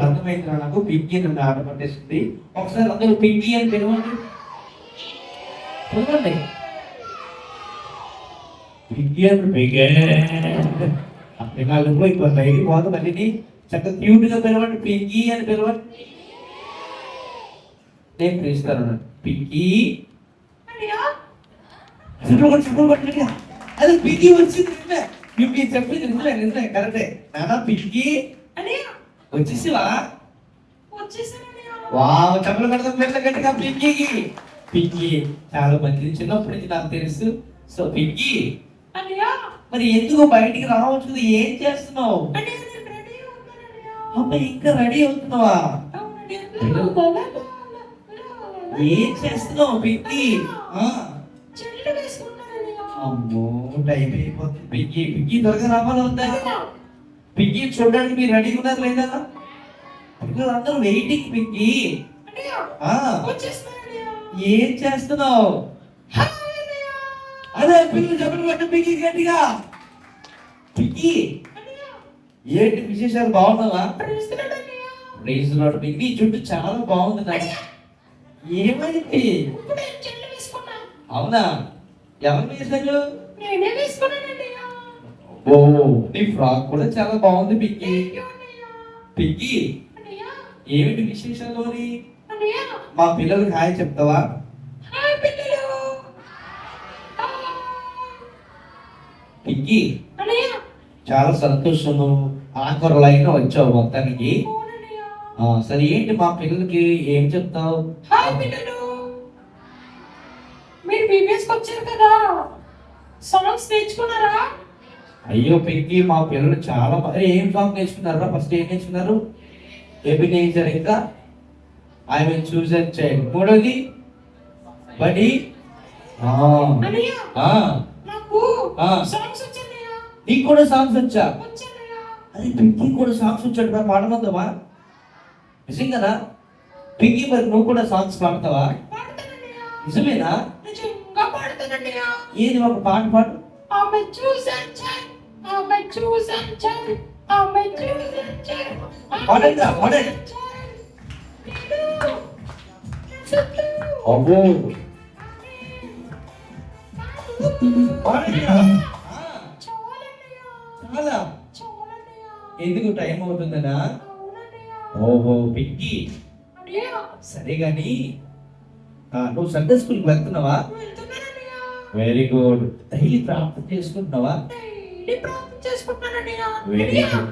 అర్థమైంది నాకు. పింకీ నన్ను ఆట పట్టేస్తుంది. ఒకసారి అందరూ పింకీ అని పిలవండి. పిలవండి పింకీ అని. పిల్లలు ఇప్పుడు బయటికి పోతాం మళ్ళీ చక్కగా క్యూట్ గా పిలవండి. పింకీ అని పిలవండి. నేను పిలుస్తాను పింకీ. అదే పింకీ వచ్చింది. పింకీ చెప్పింది నిజమే కరెక్టే. నానా పింకీ వచ్చేసివా? వావ్, చెప్పలు కడతాం పిల్లలు గట్టిగా పింకీకి. పింకీ చాలా మంచిది, చిన్నప్పటి నుంచి నాకు తెలుసు. సో పింకీ మరి ఎందుకు బయటికి రావచ్చు కదా? ఏం చేస్తున్నావు? అమ్మ ఇంకా రెడీ అవుతున్నావా? ఏం చేస్తున్నావు పింకీ? అమ్మో టైం అయిపోతుంది. పింకీ పింకీ త్వరగా రావాలి ఉందా? పింకీ చూడడానికి మీరు రెడీగా ఉన్నారు లేదా? అందరూ వెయిటింగ్. పింకీ ఏం చేస్తున్నావు? అదే పిల్లలు చెప్పండి పట్టు పింకీ గట్టిగా. పింకీ ఏంటి విశేషాలు? బాగున్నావా? Praise lord. నీ జుట్టు చాలా బాగుంది నాకు. ఏమైంది? అవునా? ఎవరు వేశారు? ఓ, నీ ఫ్రాక్ కూడా చాలా బాగుంది పింకీ. పింకీ ఏమిటి విశేషాలు? మా పిల్లలకి హాయ్ చెప్తావా? పింకీ చాలా సంతోషము. ఆఖరు లైన్ వచ్చావు మొత్తానికి. సరే ఏంటి మా పిల్లలకి ఏం చెప్తావు? మీరు బీబీఎస్కి వచ్చారు కదా, సాంగ్స్ నేర్చుకున్నారా? అయ్యో పింకీ, మా పిల్లలు చాలా ఏం సాంగ్ నేర్చుకున్నారా? ఫస్ట్ ఏం నేర్చుకున్నారు? ఎబినేజర్, ఇంకా I will choose and child. మూడోది బడి. నీకు కూడా సాంగ్స్ వచ్చా? అదే పింకీ కూడా సాంగ్స్ వచ్చాడు. మరి పాడమందామా? నిజంగానా పింకీ? మరి నువ్వు కూడా సాంగ్స్ పాడతావా? నిజమేనా? ఏది ఒక పాట పాడు. ఎందుకు టైం అవుతుందనా? ఓహో పింకీ, సరే గాని నువ్వు సండే స్కూల్కి వెళ్తున్నావా? Very good. డైలీ ప్రార్థన చేసుకుంటున్నావా? Very good.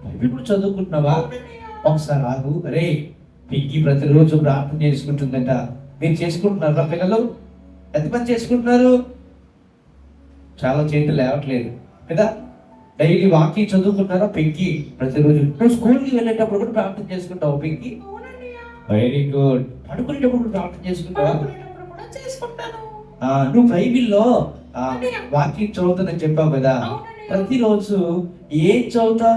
బైబిల్ కూడా చదువుకుంటున్నావా? ఒకసారి ఆగు. అరే పింకీ ప్రతిరోజు ప్రార్థన చేసుకుంటుందంట. మీరు చేసుకుంటున్నారా పిల్లలు? ఎంతమంది చేసుకుంటున్నారు? చాలా చేతులు లేవట్లేదు కదా. డైలీ వాకింగ్ చదువుకుంటున్నారా పింకీ? ప్రతిరోజు నువ్వు స్కూల్కి వెళ్ళేటప్పుడు కూడా ప్రార్థన చేసుకుంటావు పింకీ? Very good. పడుకునేటప్పుడు ప్రార్థన చేసుకుంటావా? నువ్వు బైబిల్లో వాకింగ్ చదువుతానని చెప్పావు కదా, ప్రతిరోజు ఏం చదువుతా?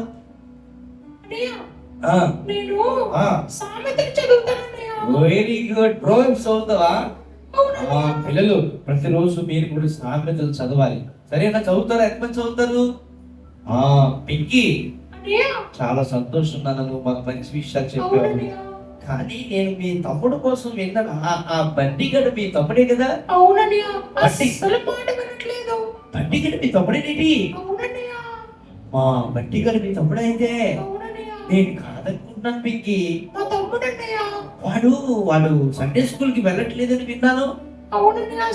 Very good. ప్రోవర్బ్స్ చదువుతావా? పిల్లలు ప్రతిరోజు మీరు కూడా సామెతలు చదవాలి. సరేనా? చదువుతారా? ఎంతమంది చదువుతారు? పింకీ చాలా సంతోషం. నువ్వు మాకు మంచి విషయాలు చెప్పావు. కానీ నేను మీ తమ్ముడు కోసం విన్నాను. ఆ బండిగడ మీ తమ్ముడే కదా? బండిగడ మీ తమ్ముడేనేటి? మా బండిగడ మీ తమ్ముడే అయితే నేను కాదనుకుంటున్నాను పింకీ. వాడు సండే స్కూల్ కి వెళ్ళట్లేదని విన్నాను.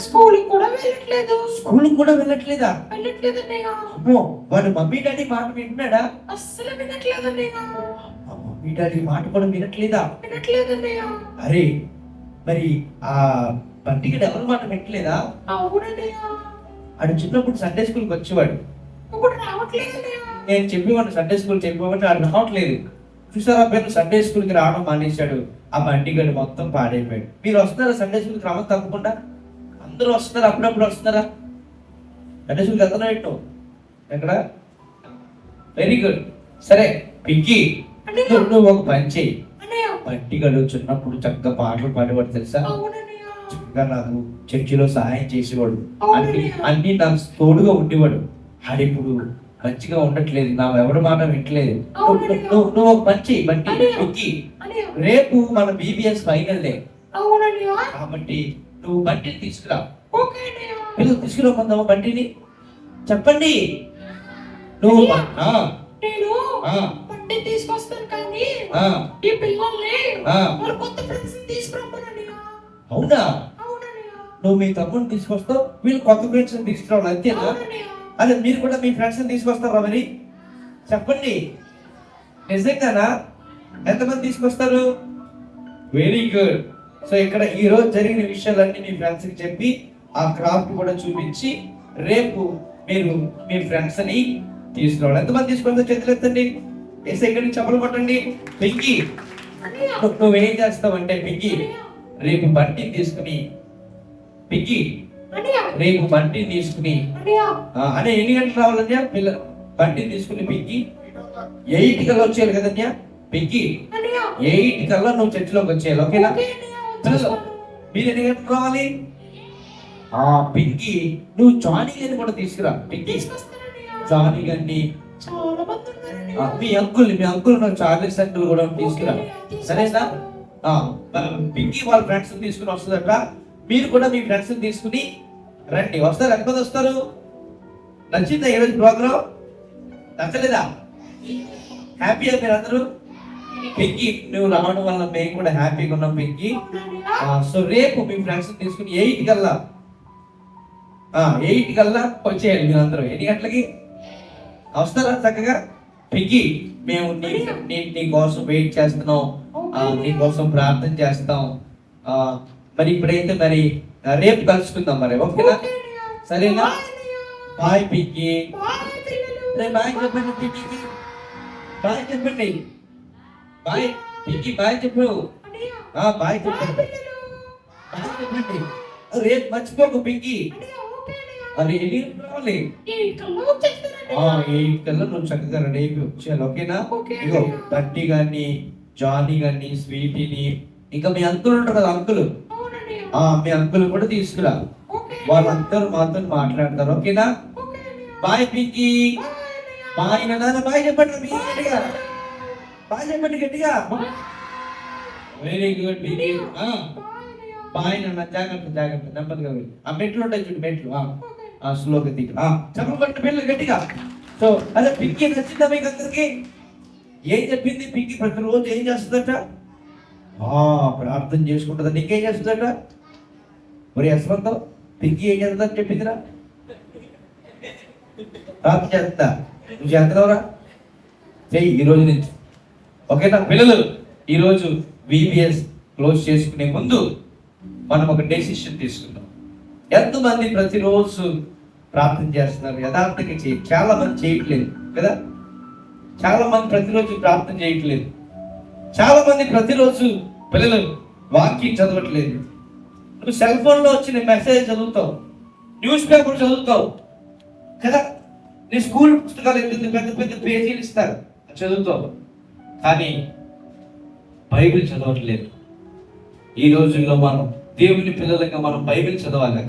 స్కూల్ కూడా వెళ్ళట్లేదా? అమ్మో, వాడు మమ్మీ డాడీ మాట వింటున్నాడా? అస్సలు వినట్లేదన్నయ్య. మమ్మీ డాడీ మాట కూడా వినట్లేదా? అరే మరి ఆ బంటికి ఎవరి మాట వినట్లేదా? ఆడు చిన్నప్పుడు సండే స్కూల్కి వచ్చేవాడు. నేను చెప్పేవాడు సండే స్కూల్ చెప్పేవాడు, ఆడు రావట్లేదు. చూసారా పేరు సండే స్కూల్కి రావడం మానేశాడు. ఆ బండిగడ్డి మొత్తం పాడైపోయాడు. మీరు వస్తున్నారా సండే స్కూల్కి? రావడం తప్పకుండా అందరూ వస్తున్నారా? అప్పుడప్పుడు వస్తున్నారా? సండే స్కూల్కి వెళ్తున్నా ఏంటో ఎక్కడ? Very good. సరే పింకీ, నువ్వు ఒక పని చెయ్యి. బండిగడు చిన్నప్పుడు చక్కగా పాటలు పాడేవాడు తెలుసా? చక్కగా నాకు చర్చిలో సహాయం చేసేవాడు. అన్ని నాకు తోడుగా ఉండేవాడు. ఆడిప్పుడు మంచిగా ఉండట్లేదు, నా ఎవరి మాట వింటలేదు. అవునండి. నువ్వు ఒక మంచి బంటి అన్నయ్య. పిక్కి, అన్నయ్య. రేపు మన బీబీఎస్ ఫైనల్ డే అవునండి. కాబట్టి నువ్వు బంటిని తీసుకురా. ఓకే అన్నయ్య. పిల్లలు తీసుకురామందామా బంటిని? చెప్పండి. నువ్వు ఆ, నేను ఆ, బండి తీసుకొస్తాను కానీ ఆ, ఈ పిల్లల్ని ఆ. వాళ్ళ కొత్త ఫ్రెండ్స్ తీసుకురమ్మనండి. అవునా? అవునన్నయ్య. నువ్వు మీ తమ్ముడిని తీసుకొస్తావు, వీళ్ళు కొత్త ఫ్రెండ్స్ తీసుకురావాలి, అంతేనా? అవునన్నయ్య. అదే మీరు కూడా మీ ఫ్రెండ్స్ తీసుకొస్తారా మరి? చెప్పండి, నిజంగానా? ఎంతమంది తీసుకొస్తారు? Very good. సో ఇక్కడ ఈ రోజు జరిగిన విషయాలన్నీ మీ ఫ్రెండ్స్ కి చెప్పి ఆ క్రాఫ్ట్ కూడా చూపించి రేపు మీరు మీ ఫ్రెండ్స్ ని తీసుకురావాలి. ఎంతమంది తీసుకొస్తారు చేతులు ఎత్తండి, వేసే ఇక్కడి నుంచి చప్పలు కొట్టండి. పింకీ, అన్నయ్య. నువ్వేం చేస్తావంటే పింకీ, రేపు బండిని తీసుకుని పింకీ అన్నయ్య. రేపు బండిని తీసుకుని అన్నయ్య. అనే ఎన్ని గంటలు రావాలన్యా? బండిని తీసుకుని పింకీ 8 కల్లా వచ్చేయాలి కదన్యా? పింకీ అన్నయ్య. 8 కల్లా నువ్వు చర్చిలోకి వచ్చేయాలి, ఓకేనా? ఓకే అన్నయ్య. పిల్లలు, మీరు ఎన్ని గంటలు రావాలి? పింకీ నువ్వు జానీ గారిని కూడా తీసుకురా. పింకీ తీసుకొస్తానన్నయ్య. జానీ గారిని, చాలా మంది ఉన్నారన్నయ్య. మీ అంకుల్ నాకు చార్లెస్ అంకుల్ కూడా తీసుకురా, సరేనా? పింకీ వాళ్ళ ఫ్రెండ్స్ తీసుకుని వస్తుందట, మీరు కూడా మీ ఫ్రెండ్స్ తీసుకుని రండి. వస్తారు? ఎంతమంది వస్తారు? నచ్చిందా ఈరోజు ప్రోగ్రామ్? నచ్చలేదా? హ్యాపీయా మీరు అందరూ? పింకీ నువ్వు రావడం వల్ల మేము కూడా హ్యాపీగా ఉన్నాం పింకీ. సో రేపు మీ ఫ్రెండ్స్ తీసుకుని 8 కల్లా 8 కల్లా వచ్చేయాలి మీరు అందరూ. ఎన్ని గంటలకి వస్తారా చక్కగా? పింకీ మేము నీ కోసం వెయిట్ చేస్తున్నాం, నీ కోసం ప్రార్థన చేస్తాం. మరి ఇప్పుడైతే మరి రేపు కలుసుకుందాం మరి, ఓకేనా? సరేనా? బాయ్ పింకీ. బాయ్ పిల్లలు. బాయ్ చెప్పండి పింకీకి, బాయ్ చెప్పండి. బాయ్ పింకీ, బాయ్ చెప్పు. అన్నయ్య. బాయ్ బాయ్ చెప్పండి, పిల్లలు. బాయ్ చెప్పండి. రేపు మర్చిపోకు పింకీ. అన్నయ్య. ఓకే అన్నయ్య. అది ఎన్ని రావాలి? ఈ కళ్ళు వచ్చేస్తానండి. 8 కల్లా నువ్వు చక్కగా రెడీ అయిపోయి వచ్చేయాలి, ఓకేనా? ఓకే. ఇగో బంటి గాని, జానీ గాని, స్వీటీని, ఇంకా మీ అంకుల్ ఉంటారు కదా అంకుల్, అవునండి. మీ అంకుల్ కూడా తీసుకురా. ఓకే. వాళ్ళందరూ మాతో మాట్లాడతారు, ఓకేనా? ఓకే అన్నయ్య. బాయ్ పింకీ. బాయ్ అన్నయ్య. బాయ్ నాన్న, బాయ్ చెప్పండి మీ గట్టిగా, బాయ్ చెప్పండి గట్టిగా. Very good Pinky. బాయ్ అన్నయ్య. బాయ్ నాన్న, జాగ్రత్త జాగ్రత్త, నెమ్మదిగా వెళ్ళు. ఆ మెట్లు ఉంటాయి చూడు, మెట్లు ఓకే. స్లోగా దిగు. చెప్పబట్టి పిల్లలు గట్టిగా. సో అదే పింకీ నచ్చిందా మీకు అందరికి? ఏం చెప్పింది పింకీ? ప్రతిరోజు ఏం చేస్తుందట? ప్రార్థన చేసుకుంటుందా? నీకేం చేస్తుందట? మరి యశ్వంతం పింకీ ఏం చేస్తుందని చెప్పిందిరా? ప్రార్థన చేస్తుందా? నువ్వు చేస్తున్నావురా? చెయ్యి ఈ రోజు నుంచి, ఓకేనా? పిల్లలు, ఈరోజు VBS క్లోజ్ చేసుకునే ముందు మనం ఒక డెసిషన్ తీసుకుందాం. ఎంతమంది ప్రతిరోజు ప్రార్థన చేస్తున్నారు? యథార్థంగా చాలా మంది చేయట్లేదు కదా. చాలా మంది ప్రతిరోజు ప్రార్థన చేయట్లేదు. చాలా మంది ప్రతిరోజు పిల్లలు వాక్యం చదవట్లేదు. నువ్వు సెల్ ఫోన్లో వచ్చిన మెసేజ్ చదువుతావు, న్యూస్ పేపర్ చదువుతావు కదా. నీ స్కూల్ పుస్తకాలు ఎంత పెద్ద పెద్ద పేజీలు ఇస్తారు, చదువుతావు, కానీ బైబిల్ చదవట్లేదు. ఈ రోజుల్లో మనం దేవుని పిల్లలుగా మనం బైబిల్ చదవాలి.